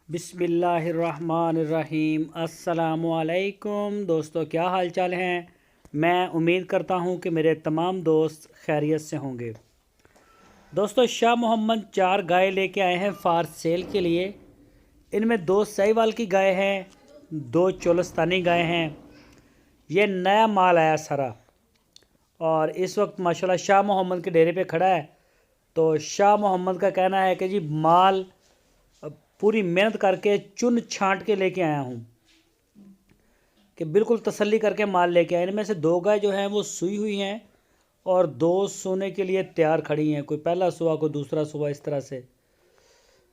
बिस्मिल्लाहिर्रहमानिर्रहीम। अस्सलामुअलैकुम दोस्तों, क्या हाल चाल हैं। मैं उम्मीद करता हूं कि मेरे तमाम दोस्त खैरियत से होंगे। दोस्तों, शाह मोहम्मद 4 गाय लेके आए हैं फार सेल के लिए। इनमें 2 साहिवाल की गाय हैं, 2 चोलस्तानी गाय हैं। ये नया माल आया सारा और इस वक्त माशाल्लाह शाह मोहम्मद के डेरे पे खड़ा है। तो शाह मोहम्मद का कहना है कि जी माल पूरी मेहनत करके चुन छांट के लेके आया हूँ, कि बिल्कुल तसल्ली करके माल लेके आए। इनमें से 2 गाय जो हैं वो सूई हुई हैं और 2 सोने के लिए तैयार खड़ी हैं, कोई पहला सुआ कोई दूसरा सुआ, इस तरह से।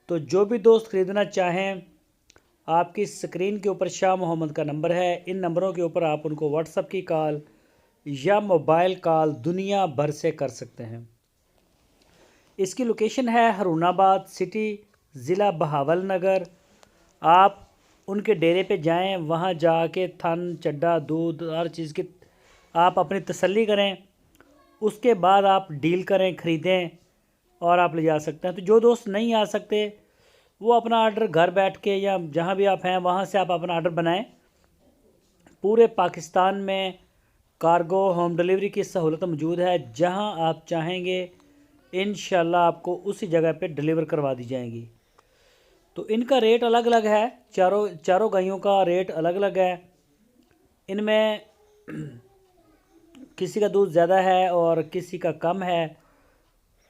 तो जो भी दोस्त ख़रीदना चाहें, आपकी स्क्रीन के ऊपर शाह मोहम्मद का नंबर है। इन नंबरों के ऊपर आप उनको व्हाट्सएप की कॉल या मोबाइल कॉल दुनिया भर से कर सकते हैं। इसकी लोकेशन है हरूनाबाद सिटी, ज़िला बहावल नगर। आप उनके डेरे पे जाएं, वहाँ जाके थन चड्डा दूध हर चीज़ की आप अपनी तसल्ली करें। उसके बाद आप डील करें, ख़रीदें और आप ले जा सकते हैं। तो जो दोस्त नहीं आ सकते वो अपना आर्डर घर बैठ के या जहाँ भी आप हैं वहाँ से आप अपना आर्डर बनाएं। पूरे पाकिस्तान में कार्गो होम डिलीवरी की सहूलत मौजूद है। जहाँ आप चाहेंगे इंशाल्लाह आपको उसी जगह पे डिलीवर करवा दी जाएंगी। तो इनका रेट अलग अलग है, चारों गायों का रेट अलग अलग है। इनमें किसी का दूध ज़्यादा है और किसी का कम है,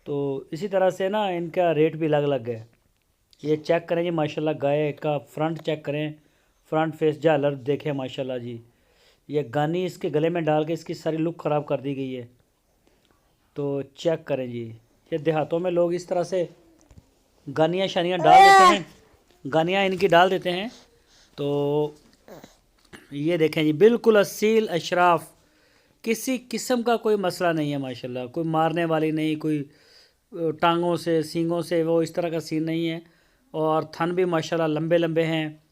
तो इसी तरह से ना इनका रेट भी अलग अलग है। ये चेक करें जी, माशाल्लाह गाय का फ्रंट चेक करें, फ्रंट फेस झालर देखें माशाल्लाह जी। ये गानी इसके गले में डाल के इसकी सारी लुक ख़राब कर दी गई है। तो चेक करें जी, ये देहातों में लोग इस तरह से गानियाँ शानियाँ डाल देते हैं, गानियाँ इनकी डाल देते हैं। तो ये देखें जी, बिल्कुल असील अशराफ, किसी किस्म का कोई मसला नहीं है माशाल्लाह। कोई मारने वाली नहीं, कोई टांगों से सींगों से वो इस तरह का सीन नहीं है। और थन भी माशाल्लाह लंबे लंबे हैं।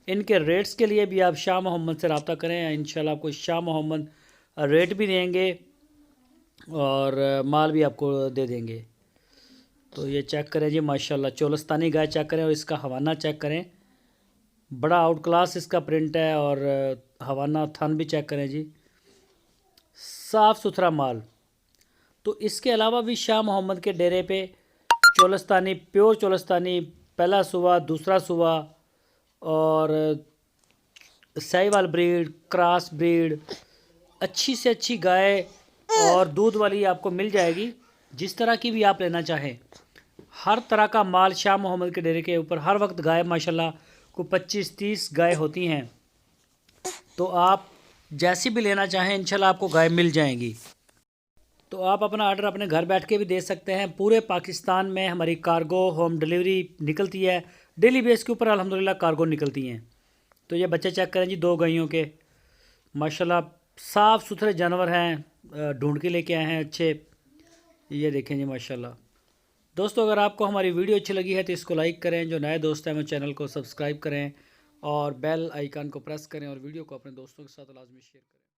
इनके रेट्स के लिए भी आप शाह मोहम्मद से रब्ता करें, इंशाल्लाह आपको शाह मोहम्मद रेट भी देंगे और माल भी आपको दे देंगे। तो ये चेक करें जी माशाल्लाह, चोलस्तानी गाय चेक करें और इसका हवाना चेक करें, बड़ा आउट क्लास इसका प्रिंट है। और हवाना थन भी चेक करें जी, साफ़ सुथरा माल। तो इसके अलावा भी शाह मोहम्मद के डेरे पे चोलस्तानी, प्योर चोलस्तानी, पहला सुबह दूसरा सुबह और साहिवाल ब्रीड, क्रॉस ब्रीड, अच्छी से अच्छी गाय और दूध वाली आपको मिल जाएगी, जिस तरह की भी आप लेना चाहें। हर तरह का माल शाह मोहम्मद के डेरे के ऊपर हर वक्त गाय माशाल्लाह को 25-30 गाय होती हैं। तो आप जैसी भी लेना चाहें इंशाल्लाह आपको गाय मिल जाएंगी। तो आप अपना ऑर्डर अपने घर बैठ के भी दे सकते हैं। पूरे पाकिस्तान में हमारी कार्गो होम डिलीवरी निकलती है, डेली बेस के ऊपर अल्हम्दुलिल्लाह कार्गो निकलती हैं। तो ये बच्चे चेक करें जी, 2 गायों के माशाल्लाह साफ़ सुथरे जानवर हैं, ढूंढ के लेके आए हैं अच्छे। ये देखें जी माशाल्लाह। दोस्तों, अगर आपको हमारी वीडियो अच्छी लगी है तो इसको लाइक करें, जो नए दोस्त हैं वो चैनल को सब्सक्राइब करें और बेल आइकन को प्रेस करें और वीडियो को अपने दोस्तों के साथ लाजमी शेयर करें।